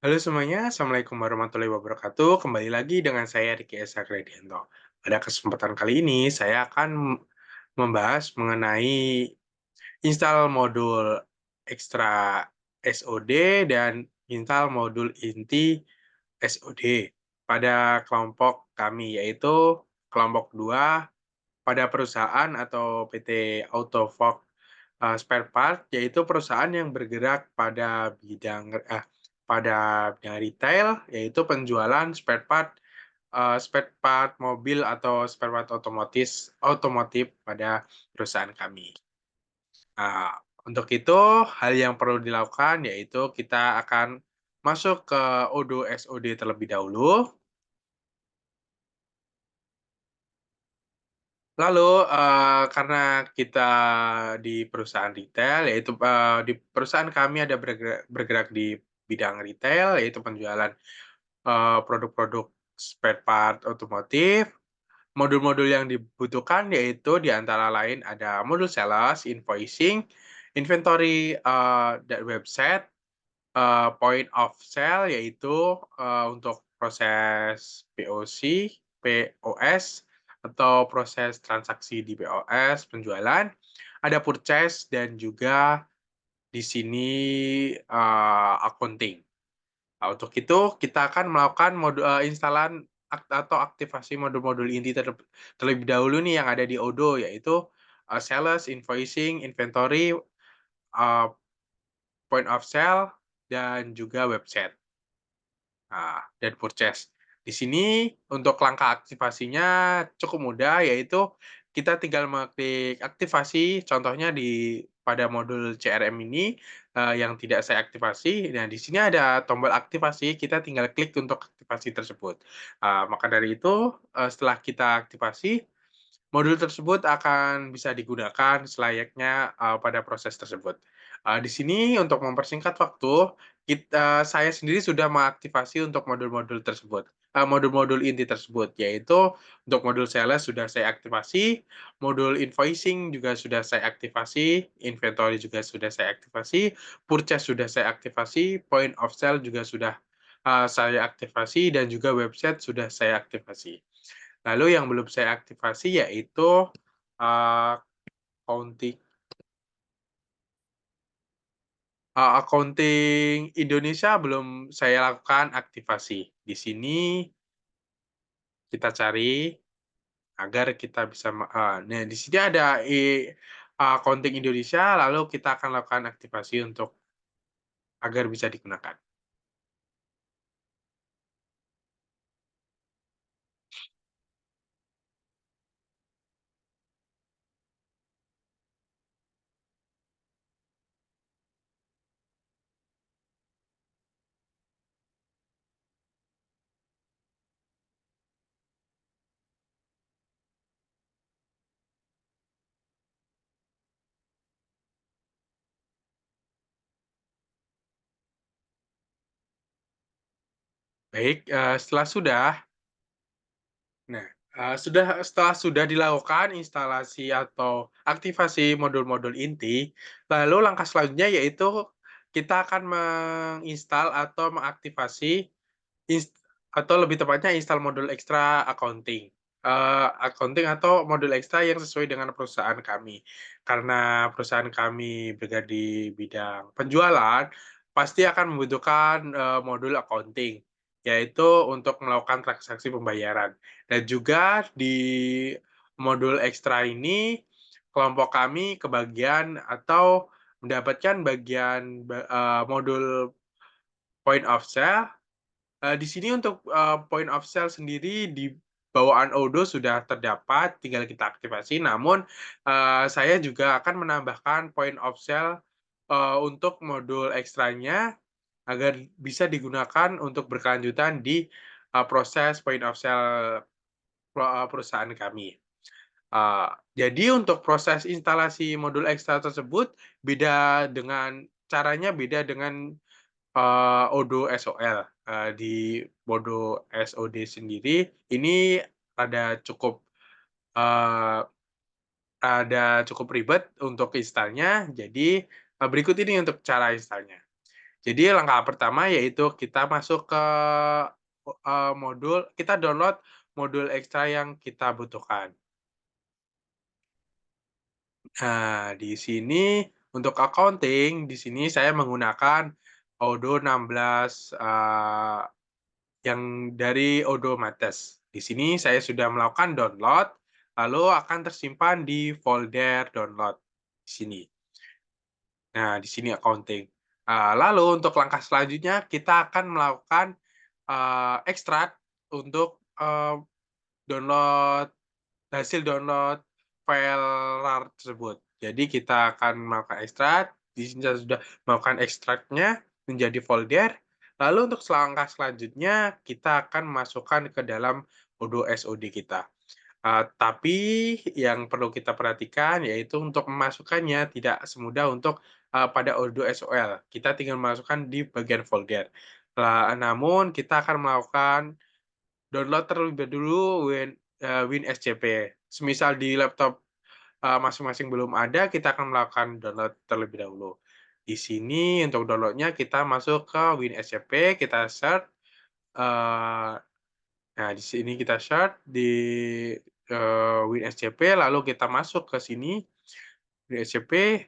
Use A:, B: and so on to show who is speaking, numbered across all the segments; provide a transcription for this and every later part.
A: Halo semuanya, Assalamualaikum warahmatullahi wabarakatuh. Kembali lagi dengan saya Riki Esa Kredianto. Pada kesempatan kali ini, saya akan membahas mengenai install modul ekstra SOD dan install modul inti SOD pada kelompok kami, yaitu kelompok 2 pada perusahaan atau PT Autofog Spare Part, yaitu perusahaan yang bergerak pada bidang retail, yaitu penjualan spare part mobil atau spare part otomotif pada perusahaan kami. Nah, untuk itu, hal yang perlu dilakukan yaitu kita akan masuk ke Odoo SOD terlebih dahulu. Lalu, karena kita di perusahaan retail, yaitu, di perusahaan kami ada bergerak di bidang retail, yaitu penjualan, produk-produk spare part otomotif. Modul-modul yang dibutuhkan yaitu di antara lain ada modul sales, invoicing, inventory, dan website, point of sale yaitu, untuk proses POS atau proses transaksi di POS, penjualan, ada purchase dan juga di sini, accounting. Nah, untuk itu kita akan melakukan instalan atau aktivasi modul-modul inti terlebih dahulu nih yang ada di Odoo, yaitu, sales, invoicing, inventory, eee, point of sale, dan juga website. Dan purchase. Di sini untuk langkah aktivasinya cukup mudah, yaitu kita tinggal mengklik aktivasi, contohnya pada modul CRM ini, yang tidak saya aktivasi. Nah, di sini ada tombol aktivasi, kita tinggal klik untuk aktivasi tersebut. Maka dari itu, setelah kita aktivasi, modul tersebut akan bisa digunakan selayaknya, pada proses tersebut. Di sini untuk mempersingkat waktu, saya sendiri sudah mengaktifasi untuk modul-modul tersebut, modul-modul inti tersebut, yaitu untuk modul sales sudah saya aktivasi, modul invoicing juga sudah saya aktivasi, inventory juga sudah saya aktivasi, purchase sudah saya aktivasi, point of sale juga sudah, saya aktivasi, dan juga website sudah saya aktivasi. Lalu yang belum saya aktivasi yaitu, eee, accounting accounting Indonesia belum saya lakukan aktivasi. Di sini kita cari agar kita bisa nah di sini ada accounting Indonesia, lalu kita akan lakukan aktivasi untuk agar bisa digunakan. Baik, Nah, setelah sudah dilakukan instalasi atau aktivasi modul-modul inti, lalu langkah selanjutnya yaitu kita akan menginstal atau mengaktifasi ins atau lebih tepatnya install modul ekstra accounting atau modul ekstra yang sesuai dengan perusahaan kami. Karena perusahaan kami bergerak di bidang penjualan, pasti akan membutuhkan, modul accounting, yaitu untuk melakukan transaksi pembayaran. Dan juga di modul ekstra ini, kelompok kami kebagian atau mendapatkan modul point of sale. Di sini untuk, point of sale sendiri di bawaan Odoo sudah terdapat, tinggal kita aktivasi. Namun, saya juga akan menambahkan point of sale, untuk modul ekstranya agar bisa digunakan untuk berkelanjutan di, proses point of sale perusahaan kami. Eee, jadi untuk proses instalasi modul ekstra tersebut beda dengan Odoo SOL. Di Odoo SOD sendiri ini ada cukup, eee, ada cukup ribet untuk install-nya, jadi, berikut ini untuk cara install-nya. Jadi langkah pertama yaitu kita masuk ke, modul kita download modul ekstra yang kita butuhkan. Nah, di sini untuk accounting, di sini saya menggunakan Odoo 16, yang dari Odomates. Di sini saya sudah melakukan download, lalu akan tersimpan di folder download, di sini. Nah, di sini accounting. Lalu untuk langkah selanjutnya kita akan melakukan, ekstrak untuk, download hasil download file RAR tersebut. Jadi kita akan melakukan ekstrak, di sini saya sudah melakukan ekstraknya menjadi folder, lalu untuk langkah selanjutnya kita akan masukkan ke dalam Odoo SOD kita. Tapi yang perlu kita perhatikan yaitu untuk memasukkannya tidak semudah untuk, pada Odoo SOL. Kita tinggal masukkan di bagian folder. Namun kita akan melakukan download terlebih dulu WinSCP. Semisal di laptop, masing-masing belum ada, kita akan melakukan download terlebih dahulu. Di sini untuk download-nya kita masuk ke WinSCP, kita search, eee nah, di sini kita search di, WinSCP, lalu kita masuk ke sini, WinSCP.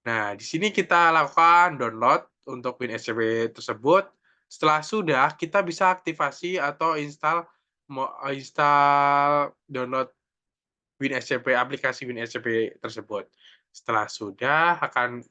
A: Nah, di sini kita lakukan download untuk WinSCP tersebut. Setelah sudah, kita bisa aktivasi atau install download WinSCP, aplikasi WinSCP tersebut. Setelah sudah, akan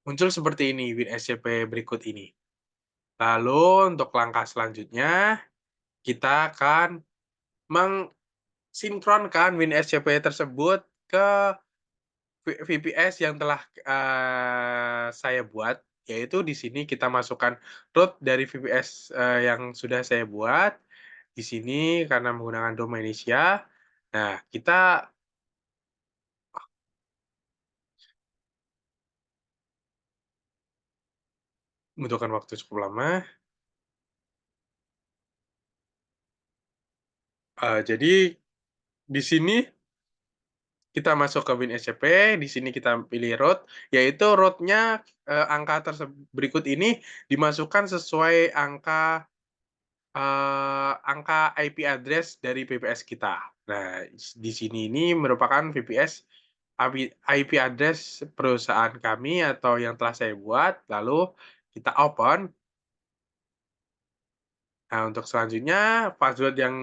A: muncul seperti ini WinSCP berikut ini. Lalu untuk langkah selanjutnya, kita akan sinkronkan WinSCP tersebut ke VPS yang telah, saya buat, yaitu di sini kita masukkan root dari VPS, yang sudah saya buat. Di sini karena menggunakan Domainisia, nah kita membutuhkan waktu cukup lama, jadi di sini kita masuk ke WinSCP, di sini kita pilih root, yaitu root-nya, angka berikut ini dimasukkan sesuai angka IP address dari VPS kita. Nah, di sini ini merupakan VPS IP address perusahaan kami atau yang telah saya buat, lalu kita open. Nah, untuk selanjutnya password yang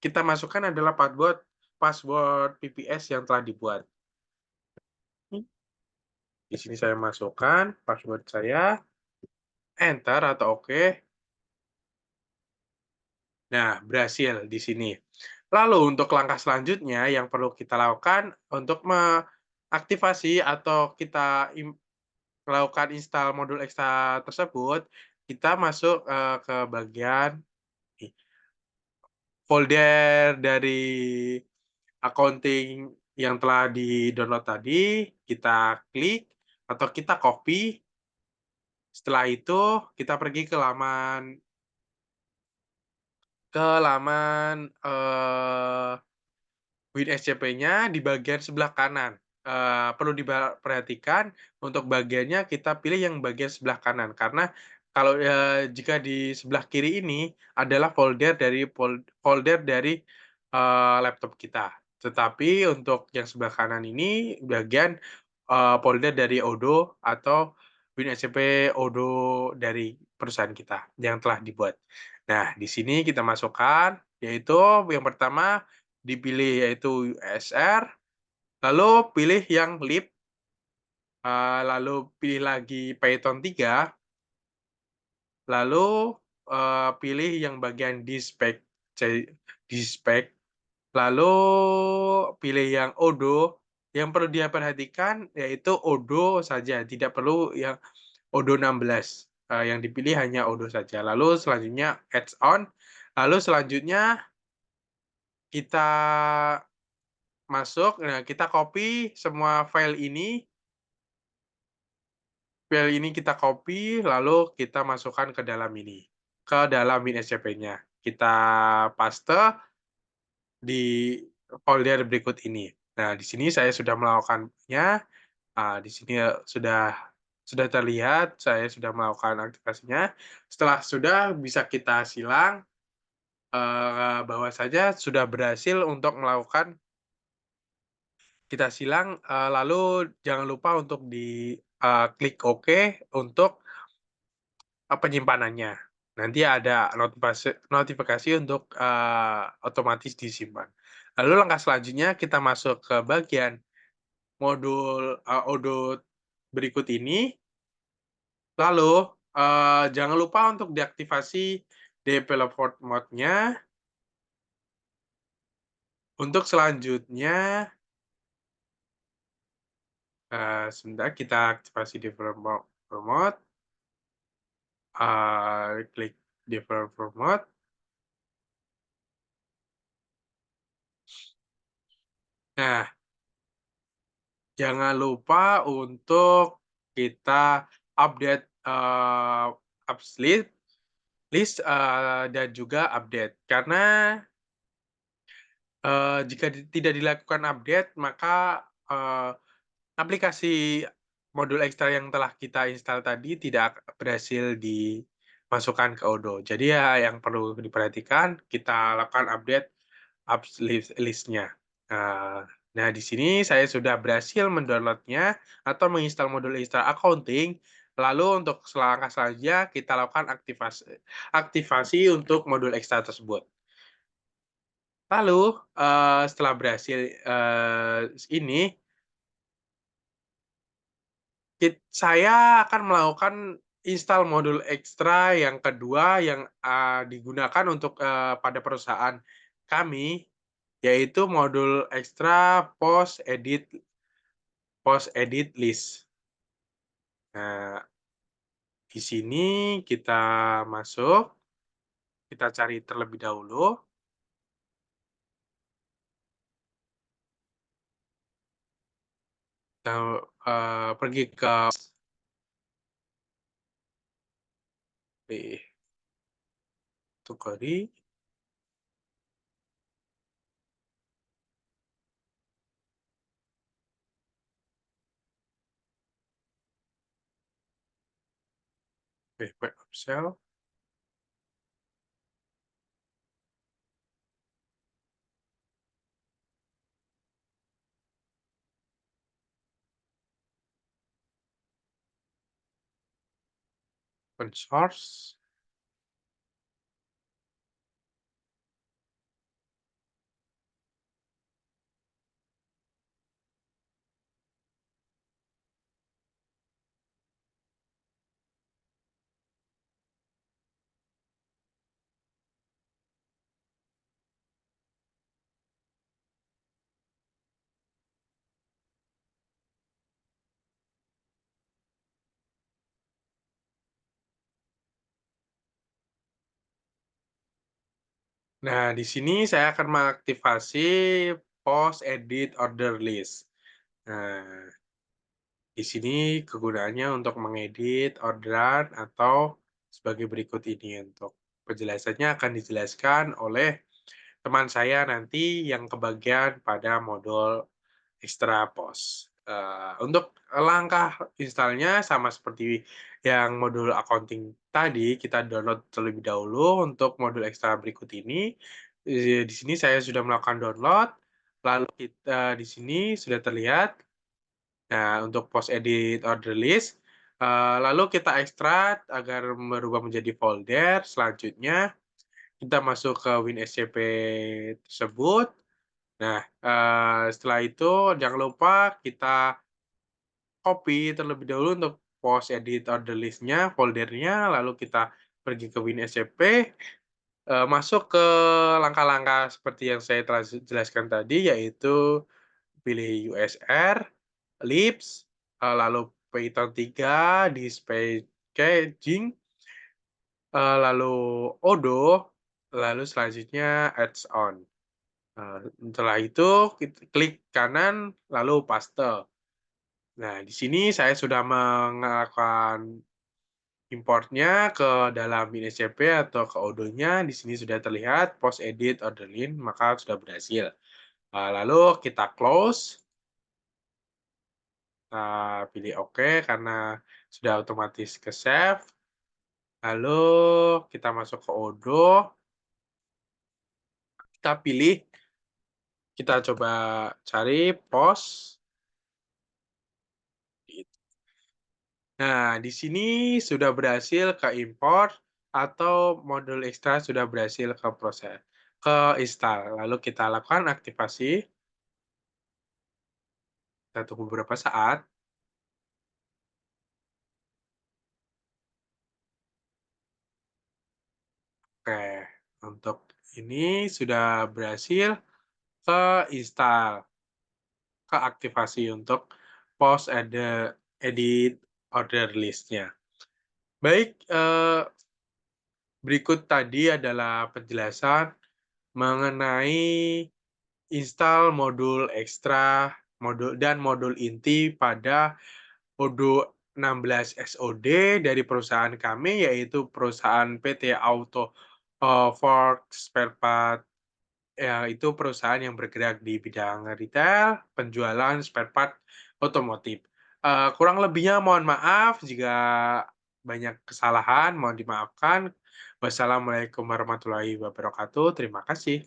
A: kita masukkan adalah password password VPS yang telah dibuat. Di sini saya masukkan password saya, enter atau oke. Nah, berhasil di sini. Lalu untuk langkah selanjutnya yang perlu kita lakukan untuk mengaktifasi atau kita melakukan install modul ekstra tersebut, kita masuk, ke bagian folder dari accounting yang telah di-download tadi, kita klik atau kita copy. Setelah itu kita pergi ke laman, WinSCP-nya di bagian sebelah kanan. Perlu diperhatikan untuk bagiannya kita pilih yang bagian sebelah kanan, karena kalau, jika di sebelah kiri ini adalah folder dari, laptop kita. Tetapi untuk yang sebelah kanan ini bagian, folder dari Odoo atau WinSCP Odoo dari perusahaan kita yang telah dibuat. Nah, di sini kita masukkan, yaitu yang pertama dipilih yaitu USR, lalu pilih yang lib, lalu pilih lagi Python 3, lalu, pilih yang bagian dispatch, lalu pilih yang Odoo. Yang perlu dia perhatikan yaitu Odoo saja, tidak perlu yang Odoo 16, yang dipilih hanya Odoo saja. Lalu selanjutnya adds on, lalu selanjutnya kita masuk, nah kita copy semua file ini kita copy, lalu kita masukkan ke dalam ini, ke dalam WinSCP-nya. Kita paste di folder berikut ini. Nah, di sini saya sudah melakukannya, Di sini sudah terlihat saya sudah melakukan aktivasinya. Setelah sudah bisa kita silang, bahwasanya sudah berhasil untuk melakukan kita silang, lalu jangan lupa untuk klik OK untuk, penyimpanannya. Nanti ada notifikasi untuk, otomatis disimpan. Lalu langkah selanjutnya kita masuk ke bagian modul, Odoo berikut ini, lalu, jangan lupa untuk diaktifasi developer mode-nya. Untuk selanjutnya, sebentar kita aktifasi developer mode, klik developer mode. Nah, jangan lupa untuk kita update, apps list, dan juga update. Karena, jika tidak dilakukan update, maka, aplikasi modul ekstra yang telah kita install tadi tidak berhasil dimasukkan ke Odoo. Jadi ya yang perlu diperhatikan, kita lakukan update apps list-nya. Eee, nah di sini saya sudah berhasil mendownload-nya atau menginstal modul Extra Accounting, lalu untuk langkah selanjutnya kita lakukan aktivasi untuk modul ekstra tersebut. Lalu, setelah berhasil, ini, saya akan melakukan install modul ekstra yang kedua yang, digunakan untuk, pada perusahaan kami, yaitu modul ekstra post edit list. Nah, di sini kita masuk, kita cari terlebih dahulu, kita, pergi ke untuk query, web Excel, open source. Nah, di sini saya akan mengaktifasi post edit order list. Nah, di sini kegunaannya untuk mengedit orderan atau sebagai berikut ini. Untuk penjelasannya akan dijelaskan oleh teman saya nanti yang kebagian pada modul Extra Pos. Untuk langkah install-nya sama seperti yang modul accounting tadi, kita download terlebih dahulu untuk modul ekstra berikut ini. Di sini saya sudah melakukan download, lalu di sini sudah terlihat. Nah, untuk post edit order list, lalu kita ekstrak agar berubah menjadi folder. Selanjutnya, kita masuk ke WinSCP tersebut. Nah, setelah itu jangan lupa kita copy terlebih dahulu untuk post edit order list-nya, foldernya, lalu kita pergi ke WinSCP, masuk ke langkah-langkah seperti yang saya telah jelaskan tadi, yaitu pilih USR, libs, lalu Python 3, display packaging, lalu Odoo, lalu selanjutnya adds on. Setelah itu klik kanan, lalu paste. Nah, di sini saya sudah melakukan importnya ke dalam INSCP atau ke Odoo-nya. Di sini sudah terlihat post edit order list, maka sudah berhasil. Lalu kita close. Kita pilih oke karena sudah otomatis ke-save. Lalu kita masuk ke Odoo, kita pilih, kita coba cari pos. Nah, di sini sudah berhasil ke-import atau modul ekstra sudah berhasil ke-install. Lalu kita lakukan aktivasi, kita tunggu beberapa saat. Oke, untuk ini sudah berhasil ke-install, keaktifasi untuk post edit order list-nya. Baik, berikut tadi adalah penjelasan mengenai install modul ekstra, modul inti pada Odoo 16 SOD dari perusahaan kami, yaitu perusahaan PT Auto, Works Spare Part, ya itu perusahaan yang bergerak di bidang retail, penjualan spare part otomotif. Kurang lebihnya mohon maaf jika banyak kesalahan, mohon dimaafkan. Wassalamualaikum warahmatullahi wabarakatuh. Terima kasih.